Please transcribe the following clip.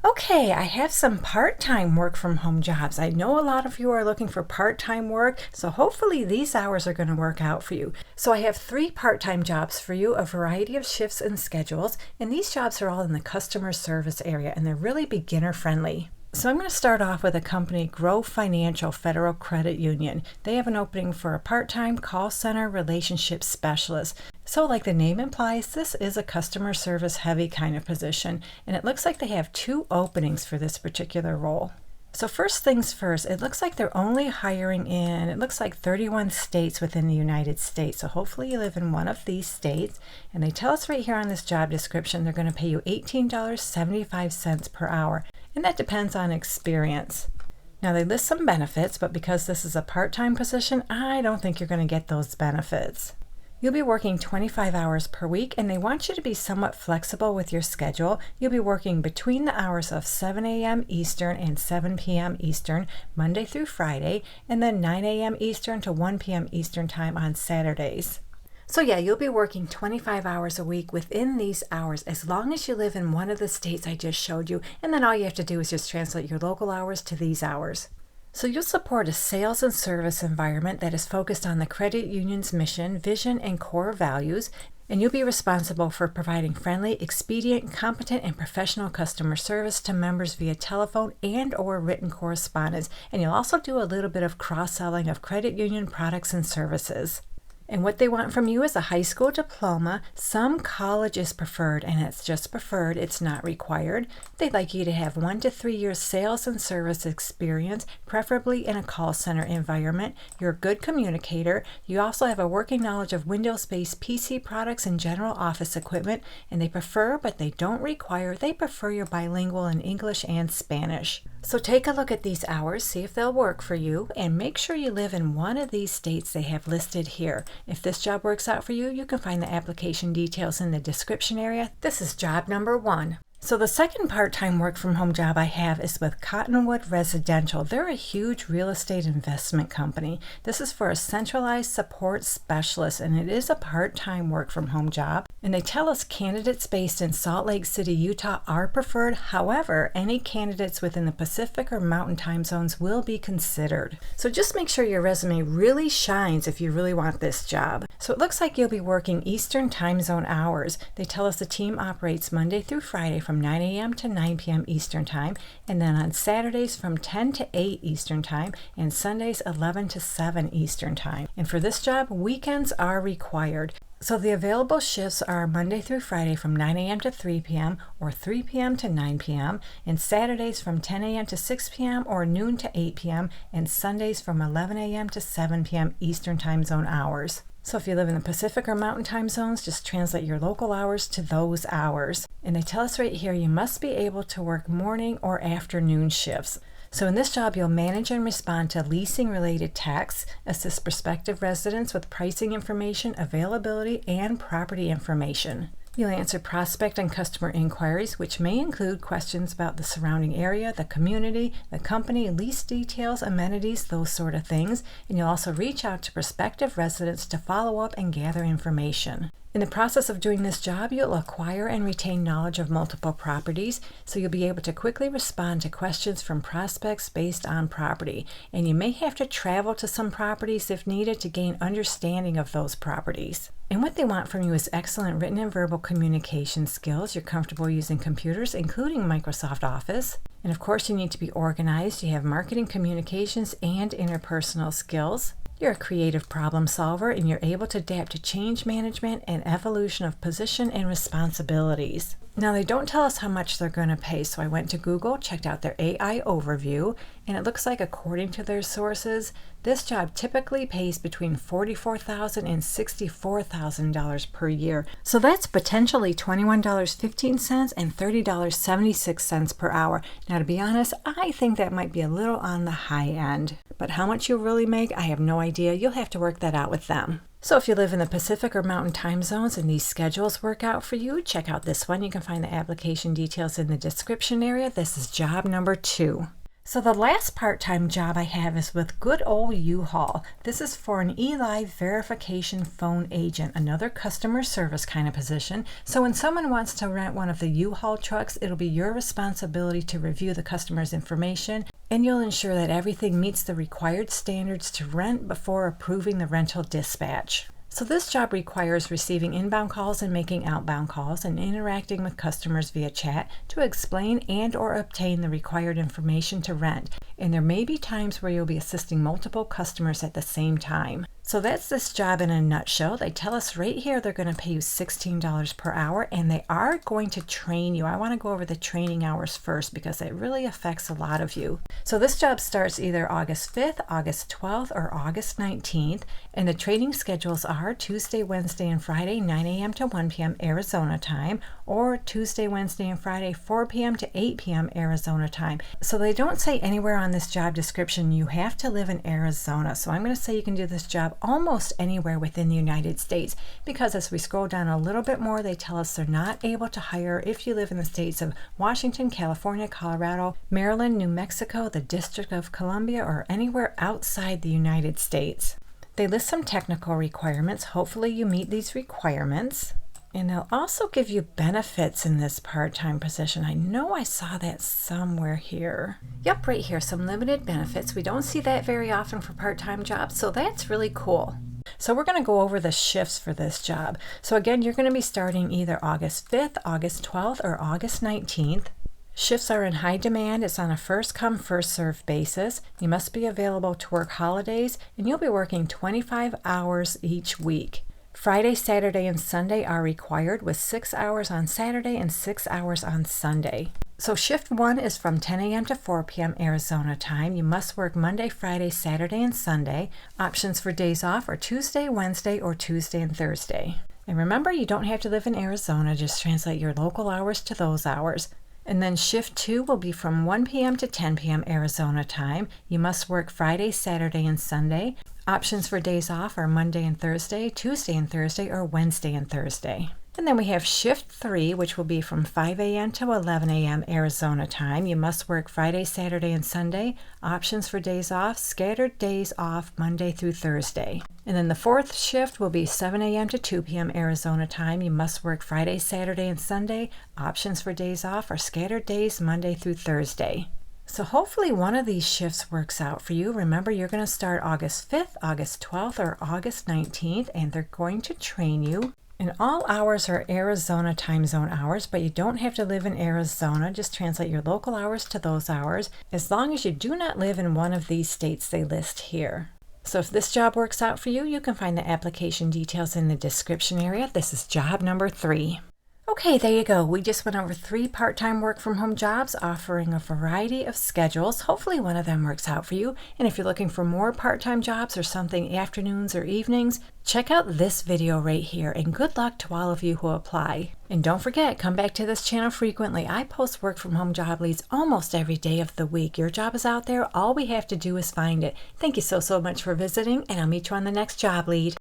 Okay, I have some part-time work from home jobs. I know a lot of you are looking for part-time work, so hopefully these hours are going to work out for you. So I have 3 part-time jobs for you, a variety of shifts and schedules, and these jobs are all in the customer service area, and they're really beginner friendly. So I'm going to start off with a company, Grow Financial Federal Credit Union. They have an opening for a part-time call center relationship specialist. So like the name implies, this is a customer service heavy kind of position, and it looks like they have 2 openings for this particular role. So first things first, it looks like they're only hiring in, it looks like 31 states within the United States. So hopefully you live in one of these states. And they tell us right here on this job description, they're going to pay you $18.75 per hour. And that depends on experience. Now they list some benefits, but because this is a part-time position, I don't think you're going to get those benefits. You'll be working 25 hours per week, and they want you to be somewhat flexible with your schedule. You'll be working between the hours of 7 a.m. Eastern and 7 p.m. Eastern, Monday through Friday, and then 9 a.m. Eastern to 1 p.m. Eastern time on Saturdays. So yeah, you'll be working 25 hours a week within these hours as long as you live in one of the states I just showed you, and then all you have to do is just translate your local hours to these hours. So you'll support a sales and service environment that is focused on the credit union's mission, vision, and core values, and you'll be responsible for providing friendly, expedient, competent, and professional customer service to members via telephone and/or written correspondence, and you'll also do a little bit of cross-selling of credit union products and services. And what they want from you is a high school diploma. Some college is preferred, and it's just preferred, it's not required. They'd like you to have 1 to 3 years sales and service experience, preferably in a call center environment. You're a good communicator. You also have a working knowledge of Windows-based PC products and general office equipment, and they prefer, but they don't require, they prefer you're bilingual in English and Spanish. So take a look at these hours, see if they'll work for you, and make sure you live in one of these states they have listed here. If this job works out for you, you can find the application details in the description area. This is job number 1. So the second part-time work-from-home job I have is with Cottonwood Residential. They're a huge real estate investment company. This is for a centralized support specialist, and it is a part-time work-from-home job. And they tell us candidates based in Salt Lake City, Utah are preferred. However, any candidates within the Pacific or Mountain time zones will be considered. So just make sure your resume really shines if you really want this job. So it looks like you'll be working Eastern time zone hours. They tell us the team operates Monday through Friday from 9 a.m. to 9 p.m. Eastern time, and then on Saturdays from 10 to 8 Eastern time, and Sundays 11 to 7 Eastern time. And for this job, weekends are required. So the available shifts are Monday through Friday from 9 a.m. to 3 p.m. or 3 p.m. to 9 p.m. and Saturdays from 10 a.m. to 6 p.m. or noon to 8 p.m. and Sundays from 11 a.m. to 7 p.m. Eastern time zone hours. So if you live in the Pacific or Mountain time zones, just translate your local hours to those hours. And they tell us right here you must be able to work morning or afternoon shifts. So in this job, you'll manage and respond to leasing-related tasks, assist prospective residents with pricing information, availability, and property information. You'll answer prospect and customer inquiries, which may include questions about the surrounding area, the community, the company, lease details, amenities, those sort of things. And you'll also reach out to prospective residents to follow up and gather information. In the process of doing this job, you'll acquire and retain knowledge of multiple properties, so you'll be able to quickly respond to questions from prospects based on property. And you may have to travel to some properties if needed to gain understanding of those properties. And what they want from you is excellent written and verbal communication skills. You're comfortable using computers, including Microsoft Office. And of course, you need to be organized. You have marketing, communications, and interpersonal skills. You're a creative problem solver, and you're able to adapt to change management and evolution of position and responsibilities. Now, they don't tell us how much they're going to pay, so I went to Google, checked out their AI overview, and it looks like, according to their sources, this job typically pays between $44,000 and $64,000 per year. So that's potentially $21.15 and $30.76 per hour. Now, to be honest, I think that might be a little on the high end. But how much you'll really make, I have no idea. You'll have to work that out with them. So if you live in the Pacific or Mountain time zones and these schedules work out for you, check out this one. You can find the application details in the description area. This is job number 2. So the last part-time job I have is with good old U-Haul. This is for an eLive verification phone agent, another customer service kind of position. So when someone wants to rent one of the U-Haul trucks, it'll be your responsibility to review the customer's information, and you'll ensure that everything meets the required standards to rent before approving the rental dispatch. So this job requires receiving inbound calls and making outbound calls and interacting with customers via chat to explain and or obtain the required information to rent. And there may be times where you'll be assisting multiple customers at the same time. So that's this job in a nutshell. They tell us right here they're going to pay you $16 per hour, and they are going to train you. I want to go over the training hours first because it really affects a lot of you. So this job starts either August 5th, August 12th, or August 19th, and the training schedules are Tuesday, Wednesday, and Friday, 9 a.m. to 1 p.m. Arizona time, or Tuesday, Wednesday, and Friday, 4 p.m. to 8 p.m. Arizona time. So they don't say anywhere on this job description you have to live in Arizona. So I'm going to say you can do this job almost anywhere within the United States, because as we scroll down a little bit more, they tell us they're not able to hire if you live in the states of Washington, California, Colorado, Maryland, New Mexico, the District of Columbia, or anywhere outside the United States. They list some technical requirements. Hopefully you meet these requirements. And they'll also give you benefits in this part-time position. I know I saw that somewhere here. Yep, right here, some limited benefits. We don't see that very often for part-time jobs, so that's really cool. So we're going to go over the shifts for this job. So again, you're going to be starting either August 5th, August 12th, or August 19th. Shifts are in high demand. It's on a first-come, first-served basis. You must be available to work holidays, and you'll be working 25 hours each week. Friday, Saturday, and Sunday are required, with 6 hours on Saturday and 6 hours on Sunday. So shift 1 is from 10 a.m. to 4 p.m. Arizona time. You must work Monday, Friday, Saturday, and Sunday. Options for days off are Tuesday, Wednesday, or Tuesday and Thursday. And remember, you don't have to live in Arizona. Just translate your local hours to those hours. And then shift 2 will be from 1 p.m. to 10 p.m. Arizona time. You must work Friday, Saturday, and Sunday. Options for days off are Monday and Thursday, Tuesday and Thursday, or Wednesday and Thursday. And then we have shift 3, which will be from 5 a.m. to 11 a.m. Arizona time. You must work Friday, Saturday, and Sunday. Options for days off, scattered days off Monday through Thursday. And then the 4th shift will be 7 a.m. to 2 p.m. Arizona time. You must work Friday, Saturday, and Sunday. Options for days off are scattered days Monday through Thursday. So hopefully one of these shifts works out for you. Remember, you're going to start August 5th, August 12th, or August 19th, and they're going to train you. And all hours are Arizona time zone hours, but you don't have to live in Arizona. Just translate your local hours to those hours, as long as you do not live in one of these states they list here. So if this job works out for you, you can find the application details in the description area. This is job number 3. Okay, there you go. We just went over 3 part-time work-from-home jobs offering a variety of schedules. Hopefully one of them works out for you. And if you're looking for more part-time jobs or something afternoons or evenings, check out this video right here. And good luck to all of you who apply. And don't forget, come back to this channel frequently. I post work-from-home job leads almost every day of the week. Your job is out there. All we have to do is find it. Thank you so much for visiting, and I'll meet you on the next job lead.